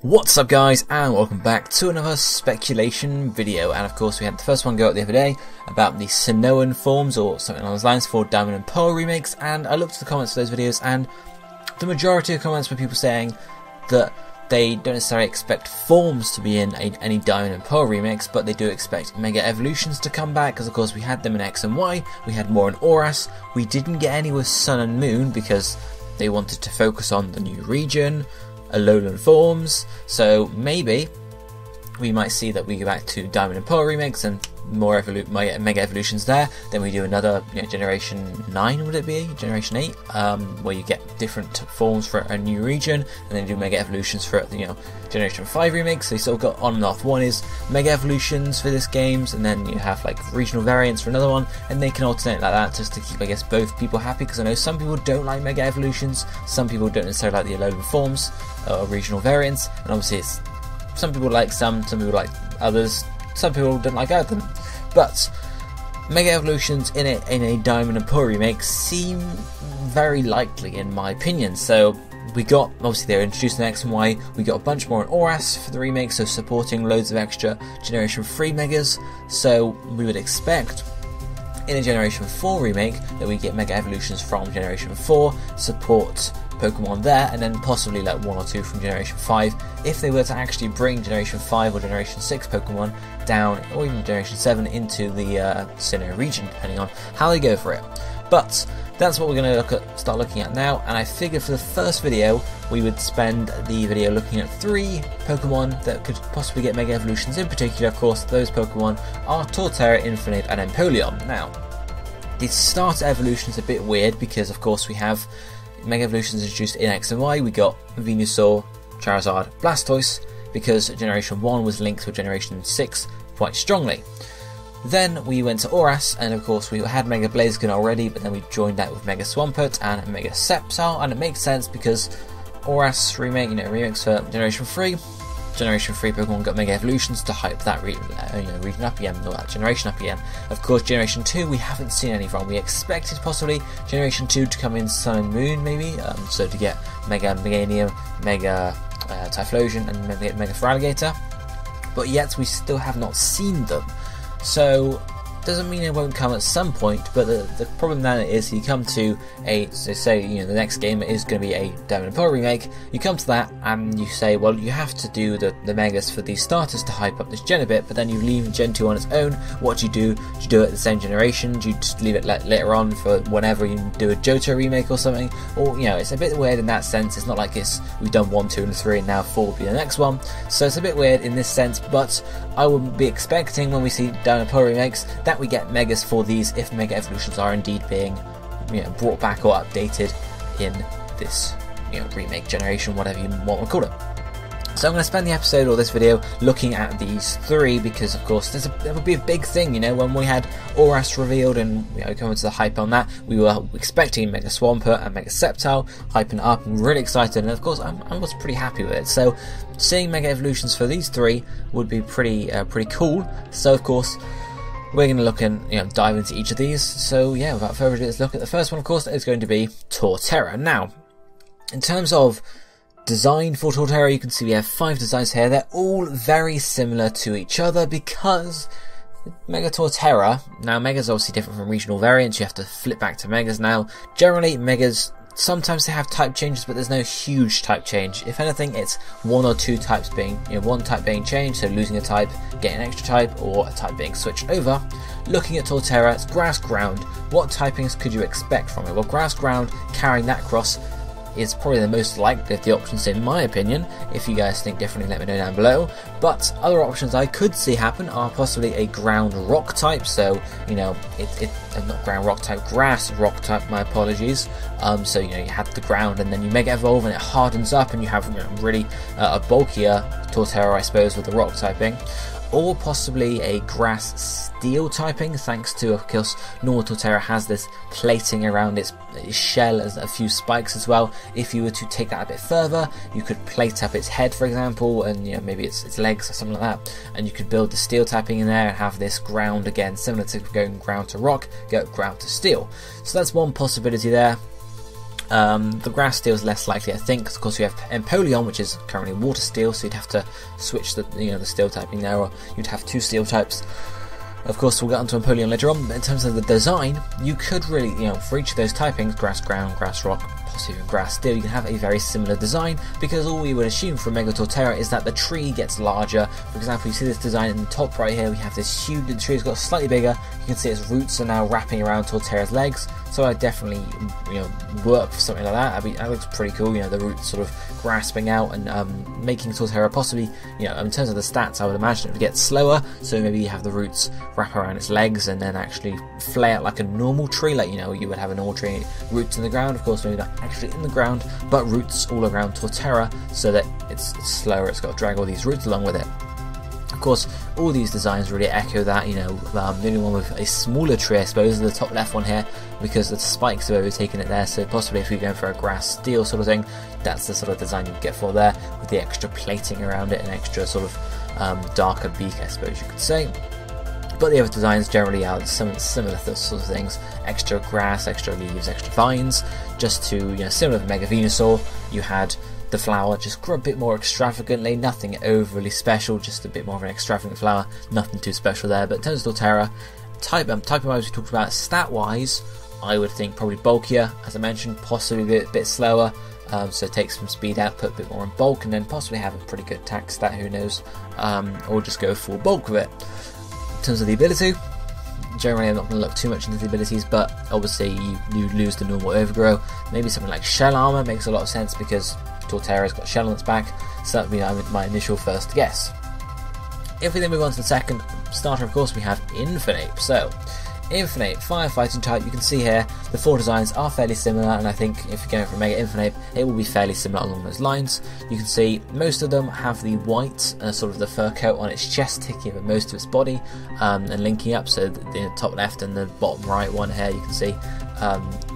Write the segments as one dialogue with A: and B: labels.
A: What's up guys, and welcome back to another speculation video. And of course we had the first one go out the other day about the Sinnohan forms or something along those lines for Diamond and Pearl remakes, and I looked at the comments for those videos and the majority of comments were people saying that they don't necessarily expect forms to be in any Diamond and Pearl remakes, but they do expect Mega Evolutions to come back, because of course we had them in X and Y, we had more in Oras, we didn't get any with Sun and Moon because they wanted to focus on the new region, Alolan forms, so maybe we might see that we go back to Diamond and Pearl remakes and more Mega Evolutions there. Then we do another, Generation 9, would it be? Generation 8, where you get different forms for a new region, and then do Mega Evolutions for, Generation 5 remakes. So you sort of got on and off. One is Mega Evolutions for this games, and then you have like regional variants for another one, and they can alternate like that just to keep, I guess, both people happy, because I know some people don't like Mega Evolutions, some people don't necessarily like the Alolan forms or regional variants, and obviously it's some people like some people like others, some people don't like either of them. But Mega Evolutions in a Diamond and Pearl remake seem very likely in my opinion. So we got, obviously they're introducing X and Y, we got a bunch more in Oras for the remake, so supporting loads of extra Generation 3 Megas, so we would expect in a Generation 4 remake that we get Mega Evolutions from Generation 4, support Pokemon there, and then possibly like one or two from Generation 5 if they were to actually bring Generation 5 or Generation 6 Pokemon down, or even Generation 7 into the Sinnoh region, depending on how they go for it. But that's what we're going to start looking at now, and I figured for the first video we would spend the video looking at 3 Pokemon that could possibly get Mega Evolutions. In particular, of course, those Pokemon are Torterra, Infernape and Empoleon. Now, the starter evolution is a bit weird because of course we have Mega Evolutions introduced in X and Y. We got Venusaur, Charizard, Blastoise, because Generation 1 was linked with Generation 6 quite strongly. Then we went to Oras, and of course we had Mega Blaziken already, but then we joined that with Mega Swampert and Mega Sceptile, and it makes sense because Oras remake, remakes for Generation 3. Generation 3 Pokemon got Mega Evolutions to hype that region up again, or that generation up again. Of course, Generation 2 we haven't seen any from. We expected possibly Generation 2 to come in Sun and Moon, maybe, so to get Mega Meganium, Mega Typhlosion, and Mega Feraligatr, but yet we still have not seen them. So doesn't mean it won't come at some point, but the problem then is you come to say the next game is going to be a Diamond and Pearl remake, you come to that and you say, well, you have to do the Megas for these starters to hype up this gen a bit, but then you leave Gen 2 on its own. What do you do? Do you do it at the same generation? Do you just leave it later on for whenever you do a Johto remake or something? Or, it's a bit weird in that sense. It's not like we've done 1, 2 and 3 and now 4 will be the next one, so it's a bit weird in this sense, but I would be expecting when we see Diamond and Pearl remakes that we get Megas for these if Mega Evolutions are indeed being brought back or updated in this remake generation, whatever you want to call it. So I'm going to spend the episode or this video looking at these 3 because of course there would be a big thing, when we had Oras revealed and coming to the hype on that, we were expecting Mega Swampert and Mega Sceptile, hyping it up and really excited, and of course I was pretty happy with it. So seeing Mega Evolutions for these 3 would be pretty cool. So of course we're going to look and dive into each of these. So yeah, without further ado, let's look at the first one. Of course, that is going to be Torterra. Now, in terms of design for Torterra, you can see we have 5 designs here. They're all very similar to each other because Mega Torterra, now Megas are obviously different from regional variants. You have to flip back to Megas now. Generally, Megas, sometimes they have type changes, but there's no huge type change. If anything, it's 1 or 2 types being, one type being changed, so losing a type, getting an extra type, or a type being switched over. Looking at Torterra, it's Grass Ground. What typings could you expect from it? Well, Grass Ground, carrying that across, is probably the most likely of the options in my opinion. If you guys think differently, let me know down below. But other options I could see happen are possibly a ground rock type, so not ground rock type, grass rock type, my apologies. So you have the ground and then you Mega Evolve and it hardens up and you have really a bulkier Torterra, I suppose, with the rock typing. Or possibly a grass steel typing, thanks to, of course, normal Torterra has this plating around its shell as a few spikes as well. If you were to take that a bit further, you could plate up its head, for example, and maybe its legs or something like that, and you could build the steel typing in there and have this ground again, similar to going ground to rock, go ground to steel. So that's one possibility there. The grass steel is less likely, I think, because of course you have Empoleon, which is currently water steel, so you'd have to switch the the steel typing there, or you'd have 2 steel types. Of course, we'll get onto Empoleon later on, but in terms of the design, you could really, for each of those typings, grass ground, grass rock, possibly even grass steel, you can have a very similar design, because all we would assume from Mega Torterra is that the tree gets larger. For example, you see this design in the top right here, we have this huge, the tree has got slightly bigger, you can see its roots are now wrapping around Torterra's legs, so I'd definitely, work for something like that. I mean, that looks pretty cool, the roots sort of grasping out and making Torterra possibly, in terms of the stats, I would imagine it would get slower, so maybe you have the roots wrap around its legs and then actually flay out like a normal tree, like, you would have a normal tree, roots in the ground, of course, maybe not actually in the ground, but roots all around Torterra, so that it's slower, it's got to drag all these roots along with it. Of course, all these designs really echo that, the only one with a smaller tree, I suppose, is the top left one here, because the spikes have overtaken it there, so possibly if you're going for a grass steel sort of thing, that's the sort of design you'd get for there, with the extra plating around it, and extra sort of darker beak, I suppose you could say. But the other designs generally are similar sorts of things, extra grass, extra leaves, extra vines, just to, similar to Mega Venusaur, you had the flower just grow a bit more extravagantly, nothing overly special, just a bit more of an extravagant flower, nothing too special there. But in terms of Torterra, typing-wise we talked about, stat-wise, I would think probably bulkier, as I mentioned, possibly a bit slower, so take some speed out, put a bit more in bulk, and then possibly have a pretty good attack stat, who knows, or just go full bulk with it. In terms of the ability, generally I'm not going to look too much into the abilities, but obviously you lose the normal overgrow. Maybe something like shell armor makes a lot of sense, because Torterra's got shell on its back, so that would be my initial first guess. If we then move on to the second starter, of course, we have Infernape. So, Infernape, firefighting type, you can see here the 4 designs are fairly similar, and I think if you're going for Mega Infernape, it will be fairly similar along those lines. You can see most of them have the white, sort of the fur coat on its chest taking over most of its body, and linking up, so the top left and the bottom right one here, you can see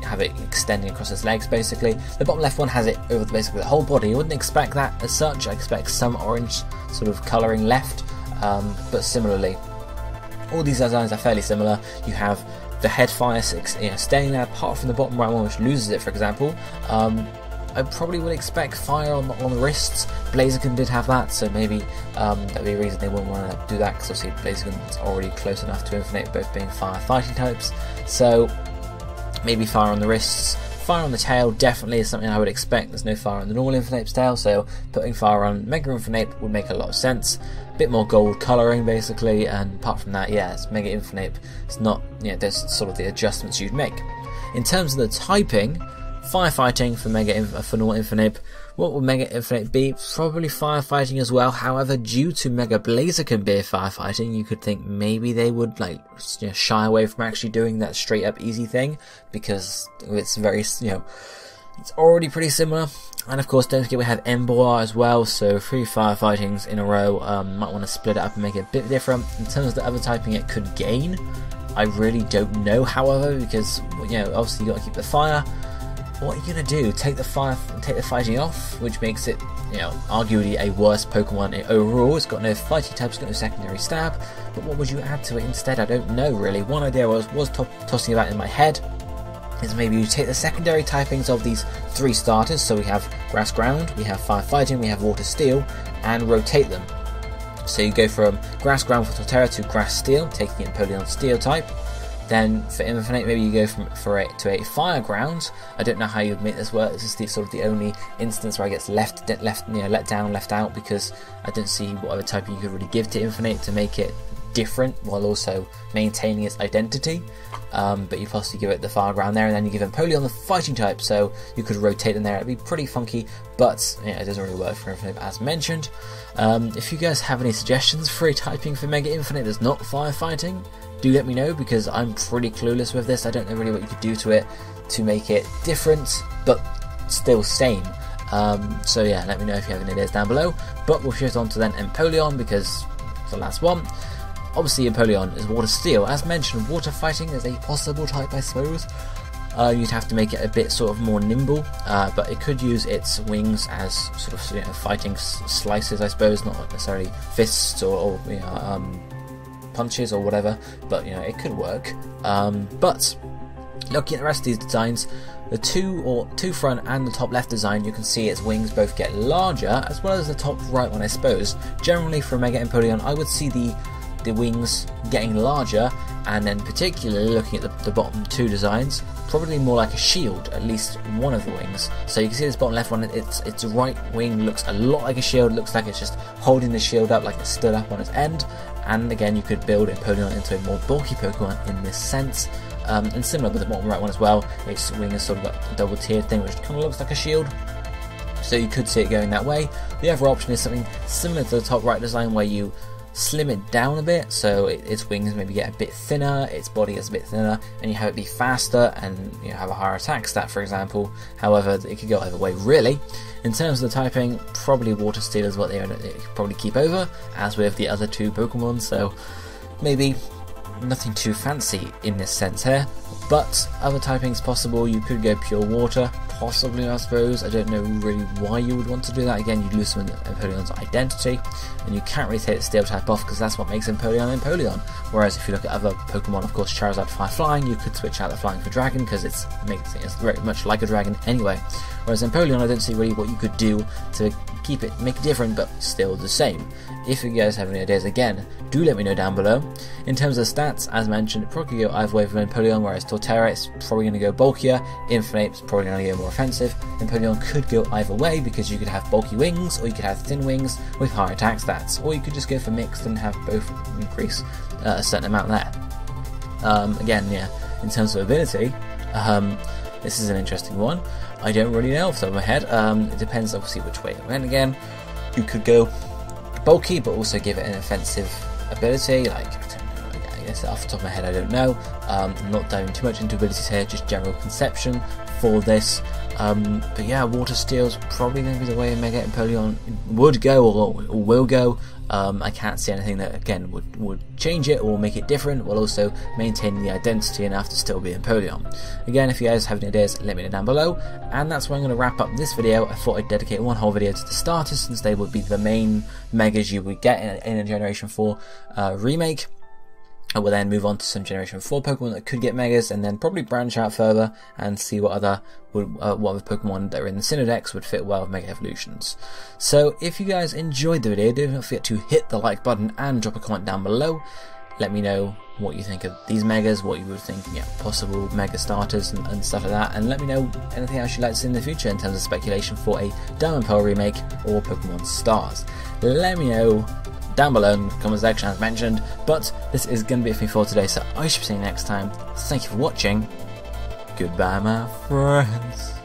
A: have it extending across its legs basically. The bottom left one has it over basically the whole body. You wouldn't expect that as such, I expect some orange sort of colouring left, but similarly all these designs are fairly similar. You have the head fire staying there apart from the bottom right one, which loses it, for example. I probably would expect fire on the wrists. Blaziken did have that, so maybe that would be a reason they wouldn't want to do that, because obviously Blaziken's already close enough to Infernape, both being fire fighting types, so maybe fire on the wrists. Fire on the tail definitely is something I would expect. There's no fire on the normal Infernape's tail, so putting fire on Mega Infernape would make a lot of sense. A bit more gold colouring basically, and apart from that, yeah, it's Mega Infernape. It's not, there's sort of the adjustments you'd make. In terms of the typing, firefighting for normal Infernape. What would Mega Infernape be? Probably firefighting as well. However, due to Mega Blaziken being firefighting, you could think maybe they would shy away from actually doing that straight up easy thing, because it's very it's already pretty similar. And of course, don't forget we have Emboar as well, so 3 firefightings in a row. Might want to split it up and make it a bit different. In terms of the other typing it could gain, I really don't know, however, because obviously you got to keep the fire. What are you going to do? Take the fighting off, which makes it, arguably a worse Pokemon overall. It's got no fighting type, it's got no secondary stab, but what would you add to it instead? I don't know really. One idea I was tossing about in my head is maybe you take the secondary typings of these 3 starters, so we have Grass Ground, we have Fire Fighting, we have Water Steel, and rotate them. So you go from Grass Ground for Torterra to Grass Steel, taking Empoleon Steel type. Then for Infernape, maybe you go to a Fire Ground. I don't know how you'd make this work. This is the only instance where it gets let down, left out, because I don't see what other typing you could really give to Infernape to make it different while also maintaining its identity. But you possibly give it the Fire Ground there, and then you give Empoleon the fighting type, so you could rotate them there. It'd be pretty funky, but it doesn't really work for Infernape as mentioned. If you guys have any suggestions for a typing for Mega Infernape that's not firefighting, do let me know, because I'm pretty clueless with this. I don't know really what you could do to it to make it different but still same. So yeah, let me know if you have any ideas down below. But we'll shift on to then Empoleon, because it's the last one. Obviously Empoleon is Water Steel. As mentioned, water fighting is a possible type, I suppose. You'd have to make it a bit sort of more nimble, but it could use its wings as sort of fighting slices, I suppose, not necessarily fists or punches or whatever, but it could work. But looking at the rest of these designs, the two front and the top left design, you can see its wings both get larger, as well as the top right one, I suppose. Generally for Mega Empoleon, I would see the wings getting larger, and then particularly looking at the bottom two designs, probably more like a shield, at least one of the wings. So you can see this bottom left one, its right wing looks a lot like a shield, looks like it's just holding the shield up, like it's stood up on its end. And again, you could build Empoleon into a more bulky Pokemon in this sense. And similar with the bottom right one as well, its wing has sort of got a double tiered thing which kind of looks like a shield. So you could see it going that way. The other option is something similar to the top right design, where you slim it down a bit, so its wings maybe get a bit thinner, its body is a bit thinner, and you have it be faster and you have a higher attack stat, for example. However, it could go either way really. In terms of the typing, probably Water Steel is what they could probably keep over, as with the other two Pokemon, so maybe nothing too fancy in this sense here. But other typings possible. You could go pure water, possibly, I suppose. I don't know really why you would want to do that. Again, you'd lose some of Empoleon's identity, and you can't really take the steel type off because that's what makes Empoleon Empoleon. Whereas if you look at other Pokemon, of course, Charizard Fire Flying, you could switch out the Flying for Dragon because it's very much like a dragon anyway. Whereas Empoleon, I don't see really what you could do to keep it, make it different, but still the same. If you guys have any ideas, again, do let me know down below. In terms of stats, as mentioned, it probably go either way for Empoleon, whereas Torterra is probably going to go bulkier, Infernape is probably going to go more offensive. Empoleon could go either way because you could have bulky wings, or you could have thin wings with higher attack stats, or you could just go for mixed and have both increase a certain amount there. Again, yeah, in terms of ability, this is an interesting one. I don't really know off the top of my head. It depends obviously which way it went again. You could go bulky but also give it an offensive ability, like, I don't know, I guess off the top of my head I don't know. I'm not diving too much into abilities here, just general conception for this. But yeah, Water Steel's probably going to be the way Mega Empoleon would go, or will go. I can't see anything that again would change it or make it different, while also maintaining the identity enough to still be Empoleon. Again, if you guys have any ideas, let me know down below. And that's where I'm going to wrap up this video. I thought I'd dedicate one whole video to the starters, since they would be the main megas you would get in a Generation 4 remake. I will then move on to some Generation 4 Pokemon that could get Megas, and then probably branch out further and see what other Pokemon that are in the Synodex would fit well with Mega Evolutions. So if you guys enjoyed the video, do not forget to hit the like button and drop a comment down below. Let me know what you think of these Megas, what you would think, yeah, possible Mega starters and stuff like that, and let me know anything else you'd like to see in the future in terms of speculation for a Diamond Pearl remake or Pokemon Stars. Let me know down below in the comment section as mentioned, but this is going to be it for me for today, so I shall see you next time. Thank you for watching. Goodbye, my friends.